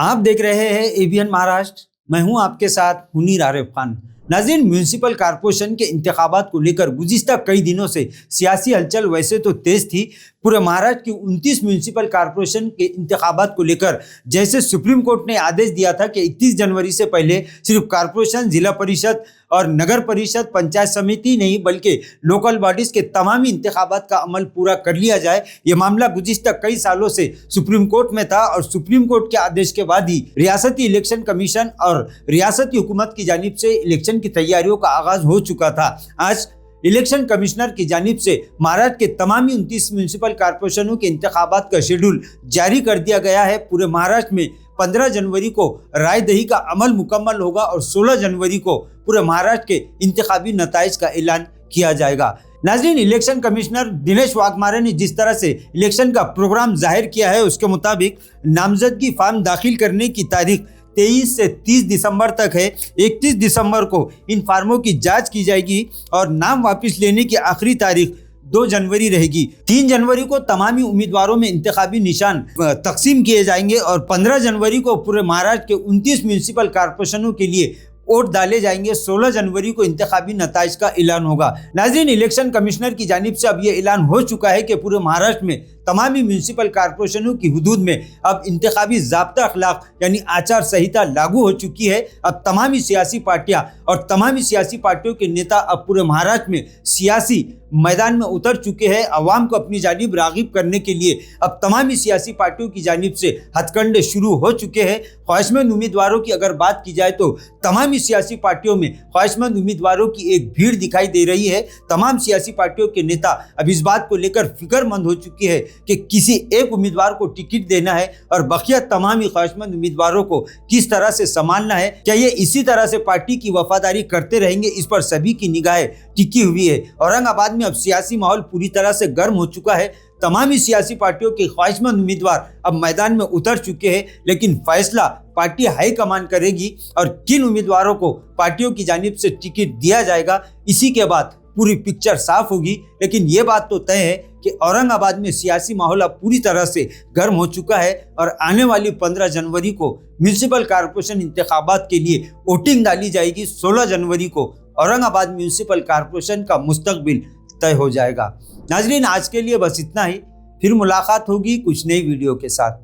आप देख रहे हैं एबीएन महाराष्ट्र। मैं हूं आपके साथ मुनीर आरिफ खान। नाज़रीन, म्यूनिसिपल कॉरपोरेशन के इंतखाबात को लेकर गुज़िश्ता कई दिनों से सियासी हलचल वैसे तो तेज थी। पूरे महाराष्ट्र की 29 म्यूनिसिपल कॉरपोरेशन के इंतखाबात को लेकर जैसे सुप्रीम कोर्ट ने आदेश दिया था कि 31 जनवरी से पहले सिर्फ कॉरपोरेशन, जिला परिषद और नगर परिषद, पंचायत समिति नहीं बल्कि लोकल बॉडीज के तमाम इंतखाबात का अमल पूरा कर लिया जाए। ये मामला गुज़िश्ता कई सालों से सुप्रीम कोर्ट में था और सुप्रीम कोर्ट के आदेश के बाद ही रियासती इलेक्शन कमीशन और रियासती हुकूमत की जानिब से इलेक्शन की तैयारियों का आगाज हो चुका था। आज इलेक्शन कमिश्नर की जानिब से महाराष्ट्र के तमाम 29 म्यूनिसिपल कॉरपोरेशनों के इंतखाबात का शेड्यूल जारी कर दिया गया है। पूरे महाराष्ट्र में 15 जनवरी को राय दही का अमल मुकम्मल होगा और 16 जनवरी को पूरे महाराष्ट्र के इंतखाबी नताइज का ऐलान किया जाएगा। नाज़रीन, इलेक्शन कमिश्नर दिनेश वाघमारे ने जिस तरह से इलेक्शन का प्रोग्राम जाहिर किया है उसके मुताबिक नामजदगी फॉर्म दाखिल करने की तारीख 23 से 30 दिसंबर तक है। 31 दिसंबर को इन फार्मों की जांच की जाएगी और नाम वापस लेने की आखिरी तारीख 2 जनवरी रहेगी। 3 जनवरी को तमामी उम्मीदवारों में इंतखाबी निशान तकसीम किए जाएंगे और 15 जनवरी को पूरे महाराष्ट्र के 29 म्यूनिसिपल कॉरपोरेशनों के लिए वोट डाले जाएंगे। 16 जनवरी को इंतखाबी नताइज का ऐलान होगा। नाज़रीन, इलेक्शन कमिश्नर की जानिब से अब यह ऐलान हो चुका है कि पूरे महाराष्ट्र में तमामी म्यूनिसिपल कॉरपोरेशनों की हुदूद में अब इंतखाबी ज़ाब्ता अखलाक यानी आचार संहिता लागू हो चुकी है। अब तमामी सियासी पार्टियां और तमामी सियासी पार्टियों के नेता अब पूरे महाराष्ट्र में सियासी मैदान में उतर चुके हैं। अवाम को अपनी जानिब राग़िब करने के लिए अब तमामी सियासी पार्टियों की जानिब से हथकंडे शुरू हो चुके हैं। ख्वाहिशमंद उम्मीदवारों की अगर बात की जाए तो तमामी सियासी पार्टियों में ख्वाहिशमंद उम्मीदवारों की एक भीड़ दिखाई दे रही है। तमाम सियासी पार्टियों के नेता अब इस बात को लेकर फिक्रमंद हो चुकी है कि किसी एक उम्मीदवार को टिकट देना है और बकिया तमाम ख्वाहिशमंद उम्मीदवारों को किस तरह से संभालना है। क्या ये इसी तरह से पार्टी की वफादारी करते रहेंगे, इस पर सभी की निगाहें टिकी हुई है। औरंगाबाद में अब सियासी माहौल पूरी तरह से गर्म हो चुका है। तमामी सियासी पार्टियों के ख्वाहिशमंद उम्मीदवार अब मैदान में उतर चुके हैं, लेकिन फैसला पार्टी हाईकमान करेगी और किन उम्मीदवारों को पार्टियों की जानिब से टिकट दिया जाएगा, इसी के बाद पूरी पिक्चर साफ होगी। लेकिन ये बात तो तय है कि औरंगाबाद में सियासी माहौल अब पूरी तरह से गर्म हो चुका है और आने वाली 15 जनवरी को म्यूनिसिपल कॉरपोरेशन इंतखाबात के लिए वोटिंग डाली जाएगी। 16 जनवरी को औरंगाबाद म्यूनिसिपल कॉरपोरेशन का मुस्तकबिल तय हो जाएगा। नाज़रीन, आज के लिए बस इतना ही। फिर मुलाकात होगी कुछ नई वीडियो के साथ।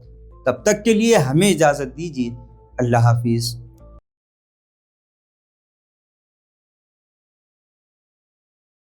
तब तक के लिए हमें इजाज़त दीजिए। अल्लाह हाफिज़।